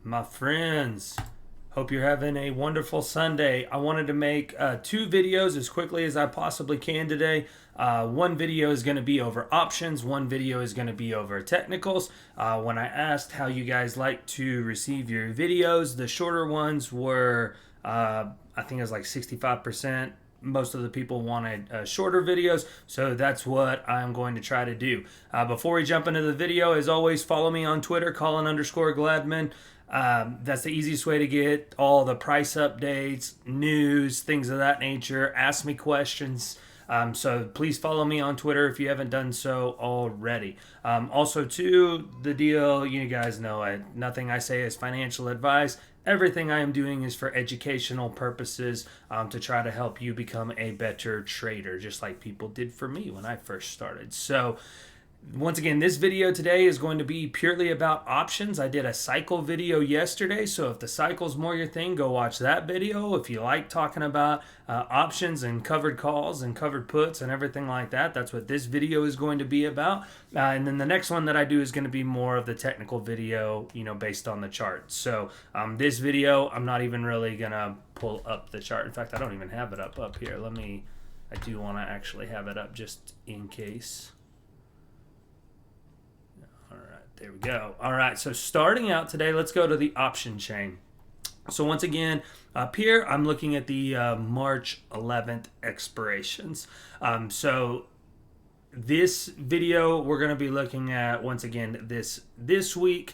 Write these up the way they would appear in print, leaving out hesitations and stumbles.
My friends, hope you're having a wonderful Sunday. I wanted to make two videos as quickly as I possibly can today. One video is going to be over options, one video is going to be over technicals. When I asked how you guys like to receive your videos, the shorter ones were, I think it was like 65%. Most of the people wanted shorter videos, so that's what I'm going to try to do. Before we jump into the video, as always, follow me on Twitter, Colin_Gladman. That's the easiest way to get all the price updates, news, things of that nature. Ask me questions. So please follow me on Twitter if you haven't done so already. Also, too, the deal, you guys know it. Nothing I say is financial advice. Everything I am doing is for educational purposes, to try to help you become a better trader, just like people did for me when I first started. So, once again, this video today is going to be purely about options. I did a cycle video yesterday, so if the cycle's more your thing, go watch that video. If you like talking about options and covered calls and covered puts and everything like that, that's what this video is going to be about. And then the next one that I do is going to be more of the technical video, based on the chart. So this video, I'm not even really going to pull up the chart. In fact, I don't even have it up here. I do want to actually have it up just in case. There we go. All right, so starting out today, let's go to the option chain. So once again, up here, I'm looking at the March 11th expirations. So this video, we're going to be looking at, once again, this week,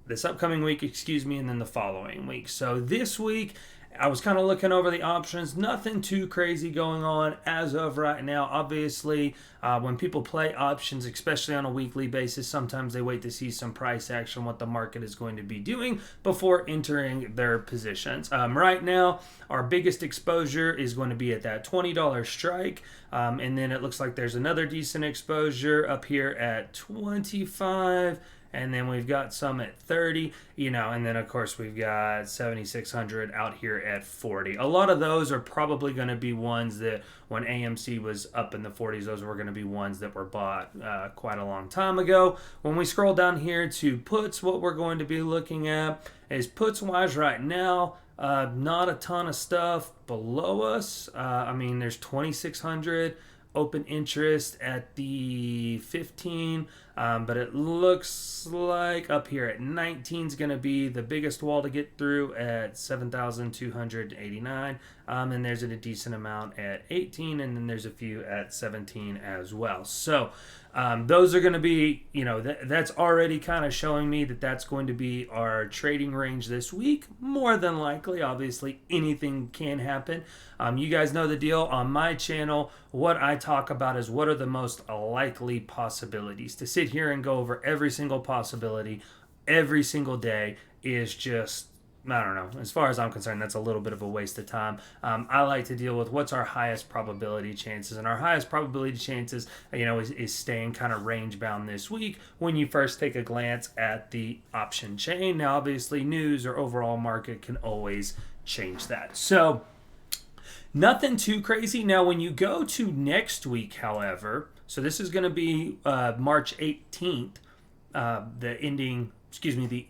this upcoming week, and then the following week. So this week, I was kind of looking over the options. Nothing too crazy going on as of right now. Obviously, when people play options, especially on a weekly basis, sometimes they wait to see some price action, what the market is going to be doing before entering their positions. Right now, our biggest exposure is going to be at that $20 strike. And then it looks like there's another decent exposure up here at 25. And then we've got some at 30, and then of course we've got 7,600 out here at 40. A lot of those are probably going to be ones that when AMC was up in the 40s, those were going to be ones that were bought quite a long time ago. When we scroll down here to puts, what we're going to be looking at is puts wise right now. Not a ton of stuff below us. There's 2,600 open interest at the 15, but it looks like up here at 19 is going to be the biggest wall to get through at 7,289, and there's a decent amount at 18, and then there's a few at 17 as well. So those are going to be, that's already kind of showing me that that's going to be our trading range this week. More than likely, obviously, anything can happen. You guys know the deal. On my channel, what I talk about is what are the most likely possibilities. To sit here and go over every single possibility every single day is just, I don't know. As far as I'm concerned, that's a little bit of a waste of time. I like to deal with what's our highest probability chances. And our highest probability chances, is staying kind of range bound this week when you first take a glance at the option chain. Now, obviously, news or overall market can always change that. So, nothing too crazy. Now, when you go to next week, however, so this is going to be March 18th,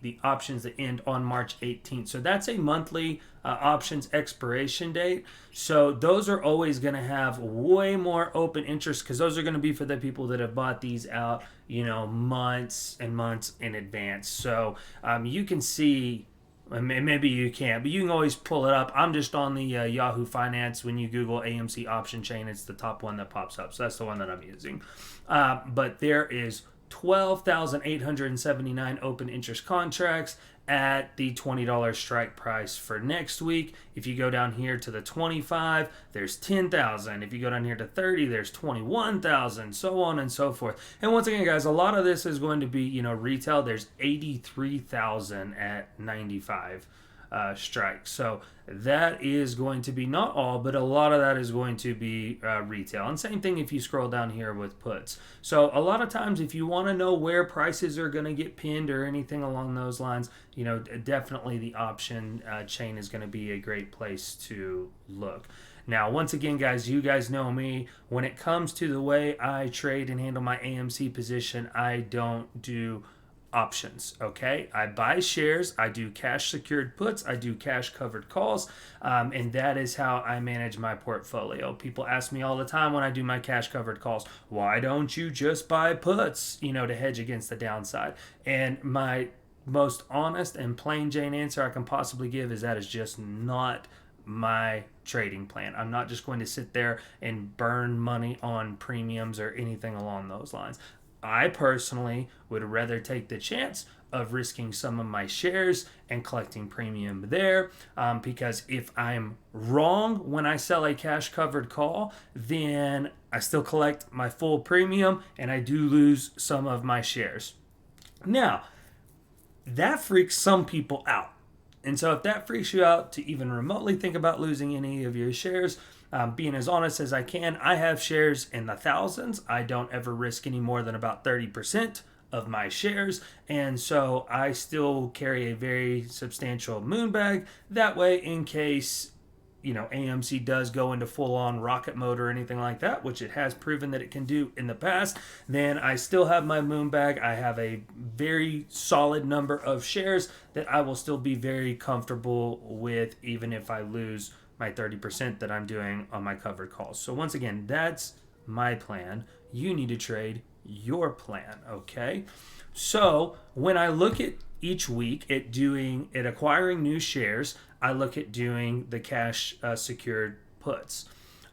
the options that end on March 18th. So that's a monthly options expiration date. So those are always going to have way more open interest because those are going to be for the people that have bought these out, months and months in advance. So you can see, maybe you can't, but you can always pull it up. I'm just on the Yahoo Finance. When you Google AMC option chain, it's the top one that pops up. So that's the one that I'm using. But there is 12,879 open interest contracts at the $20 strike price for next week. If you go down here to the 25, there's 10,000. If you go down here to 30, there's 21,000, so on and so forth. And once again, guys, a lot of this is going to be, retail. There's 83,000 at 95 strikes. So that is going to be not all, but a lot of that is going to be retail. And same thing if you scroll down here with puts. So a lot of times if you want to know where prices are going to get pinned or anything along those lines, definitely the option chain is going to be a great place to look. Now, once again, guys, you guys know me. When it comes to the way I trade and handle my AMC position, I don't do options. Okay, I buy shares, I do cash secured puts, I do cash covered calls, and that is how I manage my portfolio. People ask me all the time when I do my cash covered calls, why don't you just buy puts, to hedge against the downside? And my most honest and plain Jane answer I can possibly give is that is just not my trading plan. I'm not just going to sit there and burn money on premiums or anything along those lines. I personally would rather take the chance of risking some of my shares and collecting premium there, because if I'm wrong when I sell a cash covered call, then I still collect my full premium and I do lose some of my shares. Now, that freaks some people out. And so if that freaks you out to even remotely think about losing any of your shares, being as honest as I can, I have shares in the thousands. I don't ever risk any more than about 30% of my shares. And so I still carry a very substantial moon bag. That way, in case AMC does go into full-on rocket mode or anything like that, which it has proven that it can do in the past, then I still have my moon bag. I have a very solid number of shares that I will still be very comfortable with, even if I lose my 30% that I'm doing on my covered calls. So once again, that's my plan. You need to trade your plan, okay? So when I look at each week at acquiring new shares, I look at doing the cash secured puts.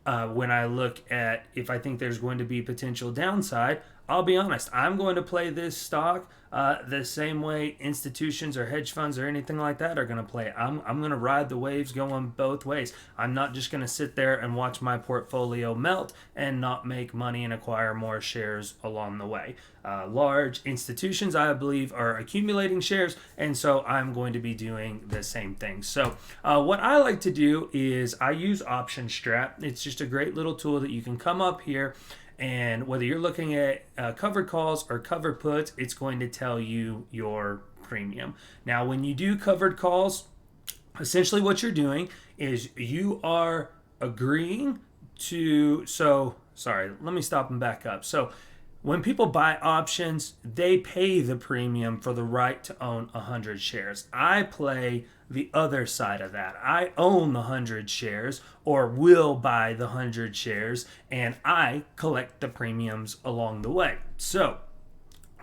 When I look at if I think there's going to be potential downside, I'll be honest, I'm going to play this stock the same way institutions or hedge funds or anything like that are going to play. I'm going to ride the waves going both ways. I'm not just going to sit there and watch my portfolio melt and not make money and acquire more shares along the way. Large institutions, I believe, are accumulating shares, and so I'm going to be doing the same thing. So what I like to do is I use Option Strap. It's just a great little tool that you can come up here, and whether you're looking at covered calls or covered puts, it's going to tell you your premium. Now, when you do covered calls, essentially what you're doing is you are agreeing to, let me stop and back up. So when people buy options, they pay the premium for the right to own 100 shares. I play the other side of that. I own the 100 shares or will buy the 100 shares, and I collect the premiums along the way. So,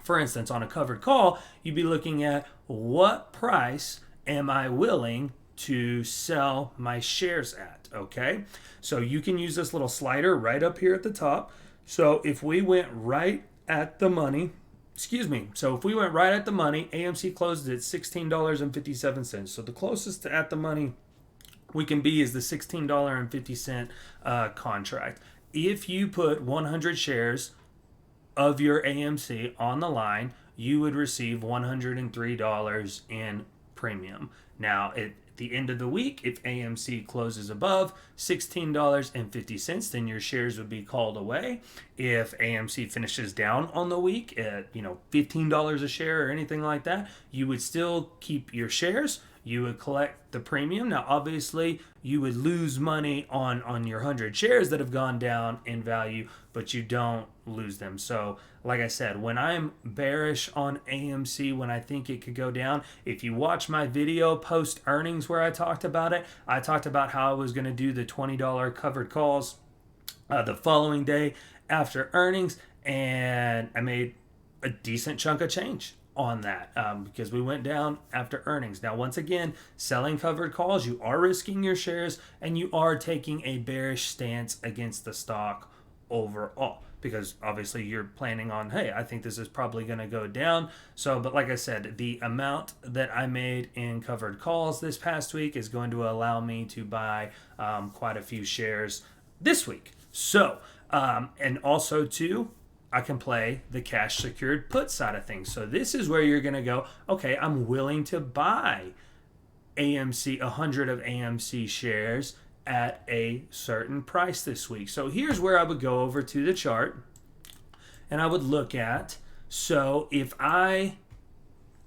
for instance, on a covered call, you'd be looking at what price am I willing to sell my shares at, okay? So you can use this little slider right up here at the top. So if we went right at the money, AMC closed at $16.57. So the closest to at the money we can be is the $16.50 contract. If you put 100 shares of your AMC on the line, you would receive $103 in premium. Now, at the end of the week, if AMC closes above $16.50, then your shares would be called away. If AMC finishes down on the week at $15 a share or anything like that, you would still keep your shares. You would collect the premium. Now, obviously, you would lose money on your 100 shares that have gone down in value, but you don't lose them. So, like I said, when I'm bearish on AMC, when I think it could go down, if you watch my video post earnings where I talked about it, I talked about how I was going to do the $20 covered calls the following day after earnings, and I made a decent chunk of change on that because we went down after earnings. Now, once again, selling covered calls, you are risking your shares and you are taking a bearish stance against the stock overall, because obviously you're planning on, hey, I think this is probably going to go down. So, but like I said, the amount that I made in covered calls this past week is going to allow me to buy quite a few shares this week. So, and also too, I can play the cash secured put side of things. So this is where you're going to go, okay, I'm willing to buy 100 of AMC shares at a certain price this week. So here's where I would go over to the chart and I would look at, so if I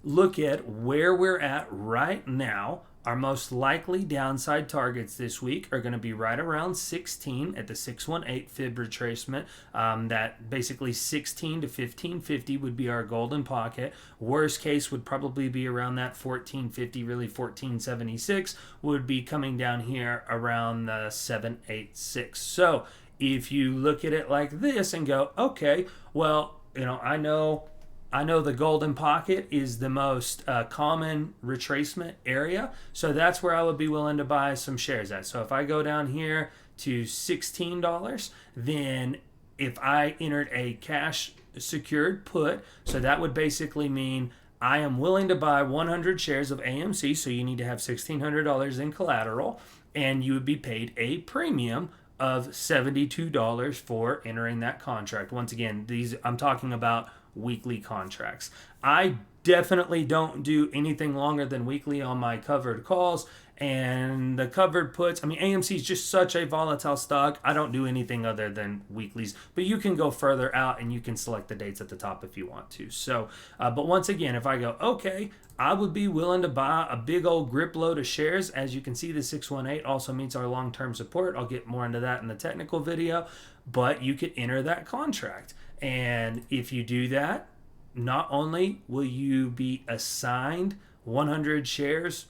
look at where we're at right now. Our most likely downside targets this week are going to be right around 16 at the 618 fib retracement. That basically 16 to 1550 would be our golden pocket. Worst case would probably be around that 1450, really 1476 would be coming down here around the 786. So if you look at it like this and go, okay, well, I know the golden pocket is the most common retracement area, so that's where I would be willing to buy some shares at. So if I go down here to $16, then if I entered a cash secured put, so that would basically mean I am willing to buy 100 shares of AMC, so you need to have $1,600 in collateral, and you would be paid a premium of $72 for entering that contract. Once again, these I'm talking about weekly contracts. I definitely don't do anything longer than weekly on my covered calls, and the covered puts, AMC is just such a volatile stock. I don't do anything other than weeklies, but you can go further out and you can select the dates at the top if you want to. So, but once again, if I go, okay, I would be willing to buy a big old grip load of shares. As you can see, the 618 also meets our long-term support. I'll get more into that in the technical video, but you could enter that contract. And if you do that, not only will you be assigned 100 shares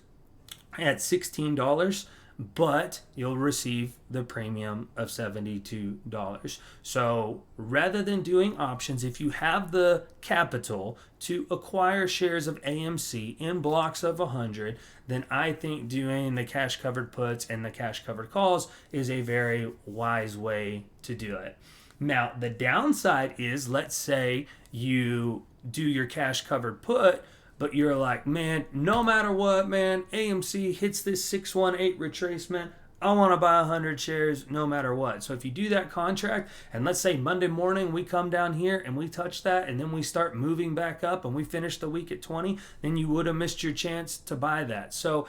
at $16, but you'll receive the premium of $72. So rather than doing options, if you have the capital to acquire shares of AMC in blocks of 100, then I think doing the cash covered puts and the cash covered calls is a very wise way to do it. Now, the downside is, let's say you do your cash covered put, but you're like, man, no matter what, man, AMC hits this 618 retracement. I want to buy 100 shares no matter what. So if you do that contract, and let's say Monday morning we come down here and we touch that, and then we start moving back up and we finish the week at 20, then you would have missed your chance to buy that. So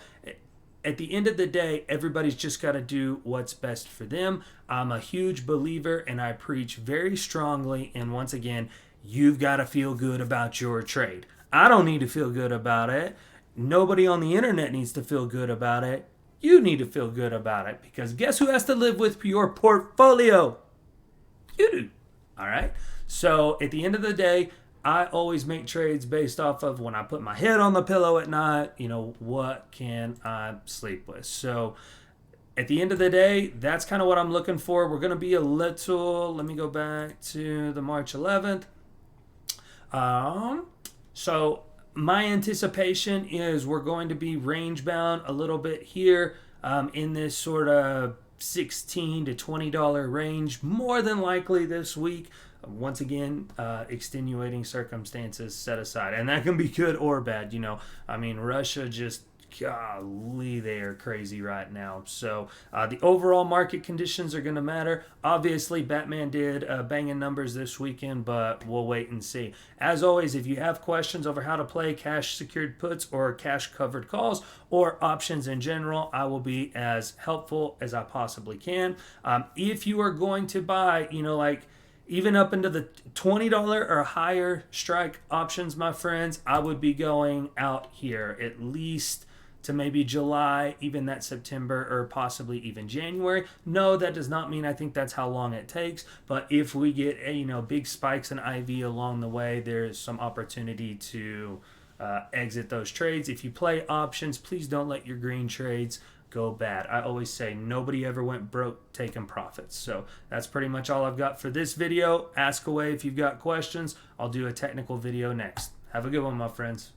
at the end of the day, everybody's just got to do what's best for them. I'm a huge believer and I preach very strongly. And once again, you've got to feel good about your trade. I don't need to feel good about it. Nobody on the internet needs to feel good about it. You need to feel good about it, because guess who has to live with your portfolio? You do. All right. So at the end of the day, I always make trades based off of when I put my head on the pillow at night, what can I sleep with? So at the end of the day, that's kind of what I'm looking for. We're going to be let me go back to the March 11th. So my anticipation is we're going to be range bound a little bit here in this sort of $16 to $20 range, more than likely this week. Once again, extenuating circumstances set aside, and that can be good or bad. Russia just, golly, they are crazy right now. So the overall market conditions are going to matter. Obviously, Batman did banging numbers this weekend, but we'll wait and see. As always, if you have questions over how to play cash secured puts or cash covered calls or options in general, I will be as helpful as I possibly can. If you are going to buy, even up into the $20 or higher strike options, my friends, I would be going out here at least to maybe July, even that September, or possibly even January. No, that does not mean I think that's how long it takes. But if we get big spikes in IV along the way, there's some opportunity to exit those trades. If you play options, please don't let your green trades go bad. I always say nobody ever went broke taking profits. So that's pretty much all I've got for this video. Ask away if you've got questions. I'll do a technical video next. Have a good one, my friends.